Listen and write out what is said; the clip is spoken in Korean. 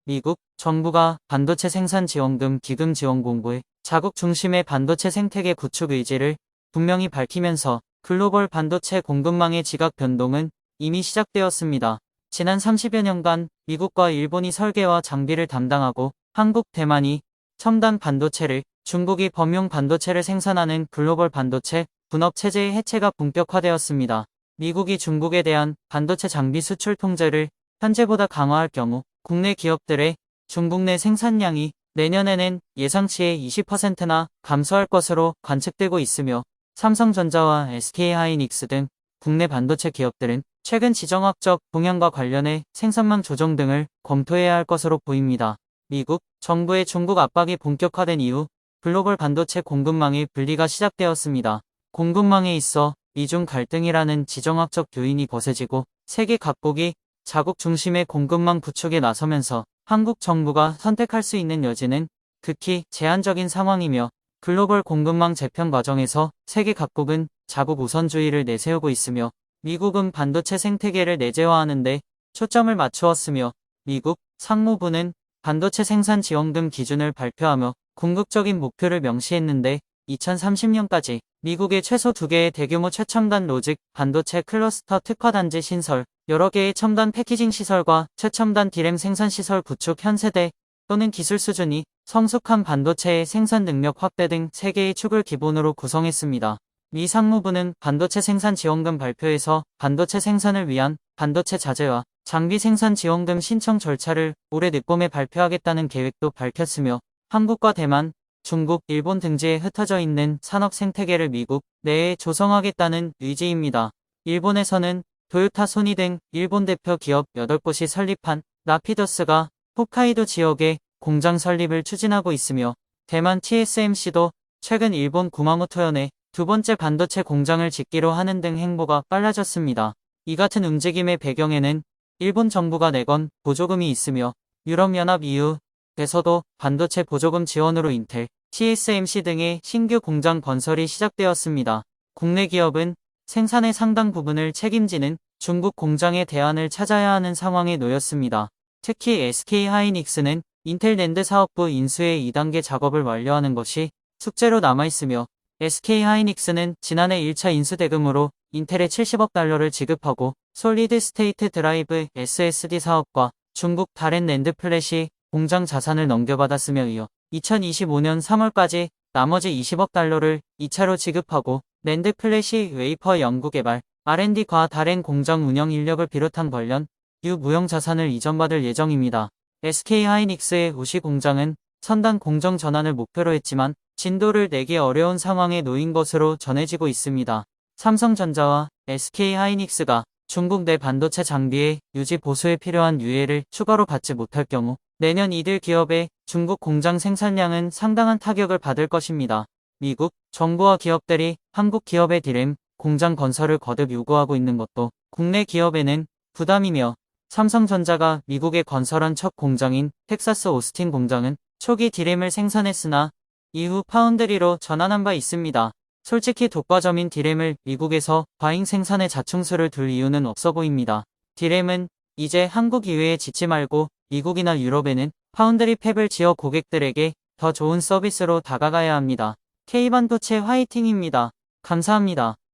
미국 정부가 반도체 생산 지원금 기금 지원 공고에 자국 중심의 반도체 생태계 구축 의지를 분명히 밝히면서 글로벌 반도체 공급망의 지각 변동은 이미 시작되었습니다. 지난 30여 년간 미국과 일본이 설계와 장비를 담당하고 한국, 대만이 첨단 반도체를, 중국이 범용 반도체를 생산하는 글로벌 반도체 분업 체제의 해체가 본격화되었습니다. 미국이 중국에 대한 반도체 장비 수출 통제를 현재보다 강화할 경우 국내 기업들의 중국 내 생산량이 내년에는 예상치의 20%나 감소할 것으로 관측되고 있으며 삼성전자와 SK하이닉스 등 국내 반도체 기업들은 최근 지정학적 동향과 관련해 생산망 조정 등을 검토해야 할 것으로 보입니다. 미국 정부의 중국 압박이 본격화된 이후 글로벌 반도체 공급망의 분리가 시작되었습니다. 공급망에 있어 미중 갈등이라는 지정학적 요인이 거세지고 세계 각국이 자국 중심의 공급망 구축에 나서면서 한국 정부가 선택할 수 있는 여지는 극히 제한적인 상황이며 글로벌 공급망 재편 과정에서 세계 각국은 자국 우선주의를 내세우고 있으며 미국은 반도체 생태계를 내재화하는 데 초점을 맞추었으며 미국 상무부는 반도체 생산 지원금 기준을 발표하며 궁극적인 목표를 명시했는데 2030년까지 미국의 최소 2개의 대규모 최첨단 로직 반도체 클러스터 특화단지 신설, 여러 개의 첨단 패키징 시설과 최첨단 디램 생산 시설 구축 현세대 또는 기술 수준이 성숙한 반도체의 생산 능력 확대 등 3개의 축을 기본으로 구성했습니다. 미 상무부는 반도체 생산 지원금 발표에서 반도체 생산을 위한 반도체 자재와 장비 생산 지원금 신청 절차를 올해 늦봄에 발표하겠다는 계획도 밝혔으며 한국과 대만, 중국, 일본 등지에 흩어져 있는 산업 생태계를 미국 내에 조성하겠다는 의지입니다. 일본에서는 도요타, 소니 등 일본 대표 기업 8곳이 설립한 라피더스가 홋카이도 지역에 공장 설립을 추진하고 있으며 대만 TSMC도 최근 일본 구마모토현에 2번째 반도체 공장을 짓기로 하는 등 행보가 빨라졌습니다. 이 같은 움직임의 배경에는 일본 정부가 내건 보조금이 있으며 유럽연합 EU에서도 반도체 보조금 지원으로 인텔, TSMC 등의 신규 공장 건설이 시작되었습니다. 국내 기업은 생산의 상당 부분을 책임지는 중국 공장의 대안을 찾아야 하는 상황에 놓였습니다. 특히 SK하이닉스는 인텔 낸드 사업부 인수의 2단계 작업을 완료하는 것이 숙제로 남아있으며 SK하이닉스는 지난해 1차 인수 대금으로 인텔에 70억 달러를 지급하고 솔리드 스테이트 드라이브 SSD 사업과 중국 다렌 낸드 플래시 공장 자산을 넘겨받았으며 이어 2025년 3월까지 나머지 20억 달러를 2차로 지급하고 낸드 플래시 웨이퍼 연구개발, R&D과 다렌 공장 운영 인력을 비롯한 관련 유무형 자산을 이전받을 예정입니다. SK하이닉스의 우시 공장은 첨단 공정 전환을 목표로 했지만 진도를 내기 어려운 상황에 놓인 것으로 전해지고 있습니다. 삼성전자와 SK하이닉스가 중국 내 반도체 장비의 유지 보수에 필요한 유예를 추가로 받지 못할 경우 내년 이들 기업의 중국 공장 생산량은 상당한 타격을 받을 것입니다. 미국 정부와 기업들이 한국 기업의 디램 공장 건설을 거듭 요구하고 있는 것도 국내 기업에는 부담이며 삼성전자가 미국에 건설한 첫 공장인 텍사스 오스틴 공장은 초기 디램을 생산했으나 이후 파운드리로 전환한 바 있습니다. 솔직히 독과점인 디램을 미국에서 과잉 생산에 자충수를 둘 이유는 없어 보입니다. 디램은 이제 한국 이외에 짓지 말고 미국이나 유럽에는 파운드리 팹을 지어 고객들에게 더 좋은 서비스로 다가가야 합니다. K반도체 화이팅입니다. 감사합니다.